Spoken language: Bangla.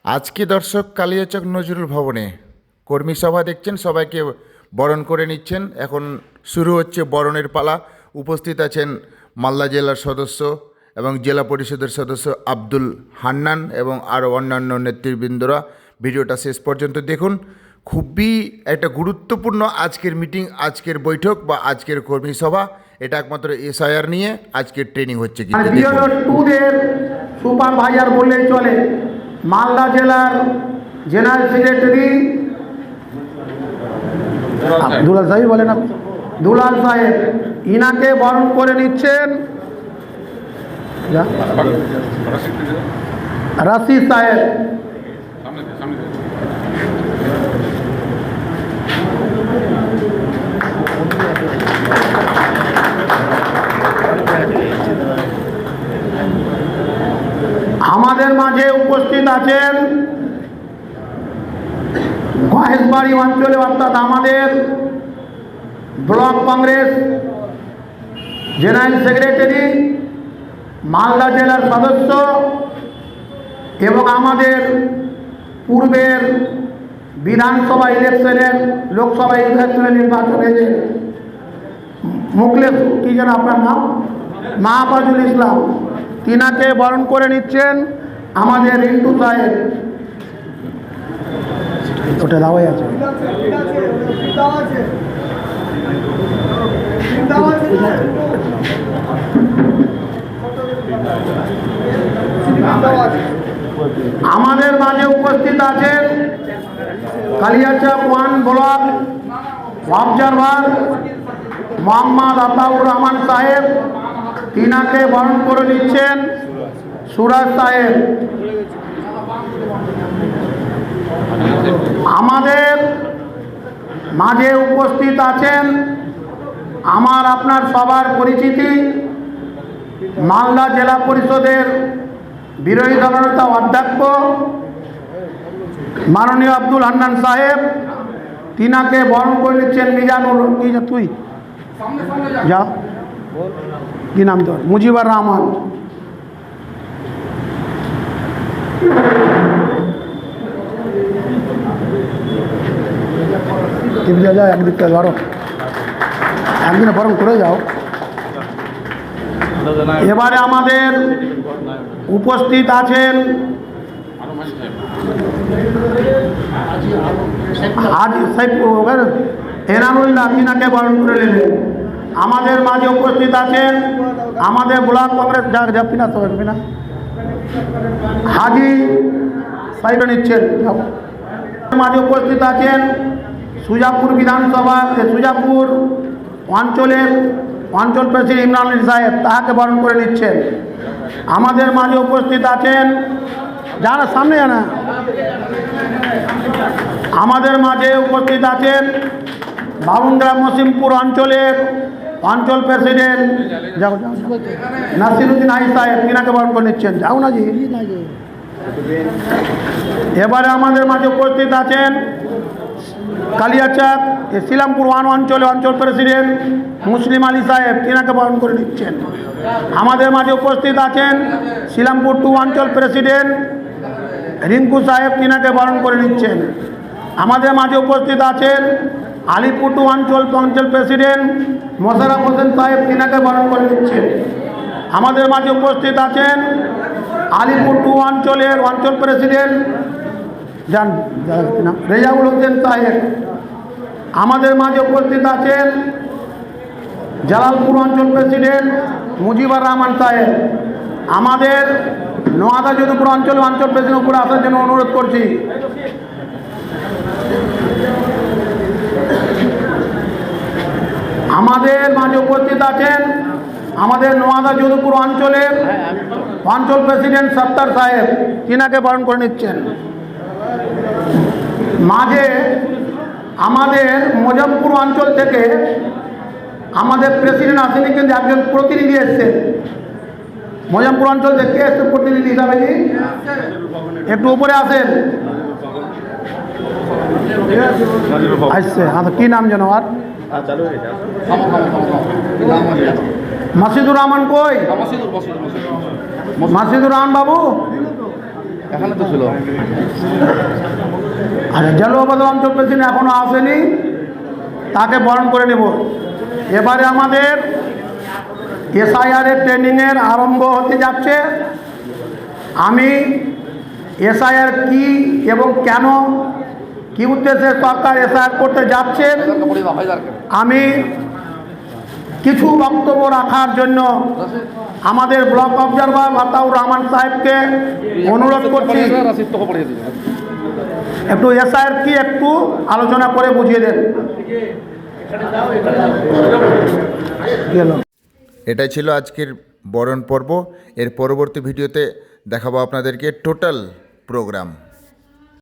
আজকে দর্শক কালিয়াচক নজরুল ভবনে কর্মী সভা দেখছেন, সবাইকে বরণ করে নিচ্ছেন। এখন শুরু হচ্ছে বরণের পালা। উপস্থিত আছেন মালদা জেলার সদস্য এবং জেলা পরিষদের সদস্য আব্দুল হান্নান এবং আরও অন্যান্য নেতৃবৃন্দরা। ভিডিওটা শেষ পর্যন্ত দেখুন। খুবই একটা গুরুত্বপূর্ণ আজকের মিটিং, আজকের বৈঠক বা আজকের কর্মী সভা। এটা একমাত্র এসআইআর নিয়ে আজকের ট্রেনিং হচ্ছে। কিন্তু টুদের সুপারভাইজার বললেই চলে, মালদা জেলার জেনারেল সেক্রেটারি দুলাল সাহেব বলেন, দুলাল সাহেব ইনাকে বরণ করে নিচ্ছেন রাশিদ সাহেব। আমাদের মাঝে উপস্থিত আছেন গয়েশবাড়ি অঞ্চলে অর্থাৎ আমাদের block Congress general secretary, Malda জেলার সদস্য এবং আমাদের পূর্বের বিধানসভা ইলেকশনের লোকসভা ইলেকশনের নির্বাচনে যে মুখলেস কি যেন আপনার নাম, মাহফুজুল ইসলাম, তিনাকে বরণ করে নিচ্ছেন আমাদের রিন্টু সাহেব। ওটা দাওয়াই আছে। আমাদের মাঝে উপস্থিত আছেন কালিয়াচক 1 ব্লক অবজারভার মোহাম্মদ আতাউর রহমান সাহেব, তিনাকে বরণ করে নিচ্ছেন সুরাজ সাহেব। আমাদের মাঝে উপস্থিত আছেন আমার আপনার সবার পরিচিতি মালদা জেলা পরিষদের বিরোধী দলনেতা অধ্যক্ষ মাননীয় আব্দুল হান্নান সাহেব, তিনাকে বরণ করে নিচ্ছেন মিজানুর, কি তুই যা কি নাম তোর, মুজিবুর রহমান। যাও একদিকে ধরো, একদিনে বরং করে যাও। এবারে আমাদের উপস্থিত আছেন হাজি এনামুল্লাহ, তিনাকে বরণ করে নিলেন। আমাদের মাঝে উপস্থিত আছেন আমাদের ব্লক কংগ্রেস জাপিনা সবাইনা হাজি সাইড নিচ্ছেন। মাঝে উপস্থিত আছেন সুজাপুর বিধানসভা সুজাপুর অঞ্চলের অঞ্চল প্রেসিডেন্ট ইমরান আলী সাহেব, তাহাকে বরণ করে নিচ্ছেন। আমাদের মাঝে উপস্থিত আছেন যারা সামনে জানা, আমাদের মাঝে উপস্থিত আছেন বাবুনগ্রাম মসিমপুর অঞ্চলের অঞ্চল প্রেসিডেন্ট নাসিরুদ্দিন হাই সাহেব, তিনাকে বরণ করে নিচ্ছেন। যাও না জি। এবারে আমাদের মাঝে উপস্থিত আছেন কালিয়াচক শিলামপুর 1 অঞ্চলে অঞ্চল প্রেসিডেন্ট মুসলিম আলী সাহেব, তিনাকে বরণ করে নিচ্ছেন। আমাদের মাঝে উপস্থিত আছেন শিলামপুর 2 অঞ্চল প্রেসিডেন্ট রিঙ্কু সাহেব, তিনাকে বরণ করে নিচ্ছেন। আমাদের মাঝে উপস্থিত আছেন আলিপুর 2 অঞ্চল প্রেসিডেন্ট মোশাররফ হোসেন সাহেব, তিনাকে বরণ করে নিচ্ছেন। আমাদের মাঝে উপস্থিত আছেন আলিপুর 2 অঞ্চলের অঞ্চল প্রেসিডেন্ট রেজাউল হোসেন সাহেব। আমাদের মাঝে উপস্থিত আছেন জালালপুর অঞ্চল প্রেসিডেন্ট মুজিবুর রহমান সাহেব। আমাদের নোয়াদা যদুপুর অঞ্চল প্রেসিডেন্ট উপরে আসার জন্য অনুরোধ করছি। আমাদের মাঝে উপস্থিত আছেন আমাদের নোয়াদা যদুপুর অঞ্চলের অঞ্চল প্রেসিডেন্ট সত্তার সাহেব, তিনাকে বরণ করে নিচ্ছেন। মাঝে আমাদের মুজফ্ফরপুর অঞ্চল থেকে আমাদের প্রেসিডেন্ট আসেনি, কিন্তু একজন প্রতিনিধি এসছে মুজফ্ফরপুর অঞ্চল থেকে। এসছে প্রতিনিধি হিসাবে, একটু উপরে আসেন। আসছে, হ্যাঁ, কি নাম যেন আর মাসিদুর রহমান কই? মাসিদুর রহমান বাবু এখানে তো ছিল। আচ্ছা, জেলা অঞ্চল প্রেসিডেন্ট এখনো আসেনি, তাকে বরণ করে নেব। এবারে আমাদের এসআইআর এর ট্রেনিংয়ের আরম্ভ হতে যাচ্ছে। আমি এসআইআর কি এবং কেন, কি উদ্দেশ্যে সরকার এসআইআর করতে যাচ্ছেন, আমি কিছু বক্তব্য রাখার জন্য আমাদের ব্লক অবজারভার আতাউর রহমান সাহেবকে অনুরোধ করছি, একটু এসআইআর কি একটু আলোচনা করে বুঝিয়ে দেন। এটাই ছিল আজকের বরণ পর্ব। এর পরবর্তী ভিডিওতে দেখাবো আপনাদেরকে টোটাল প্রোগ্রাম।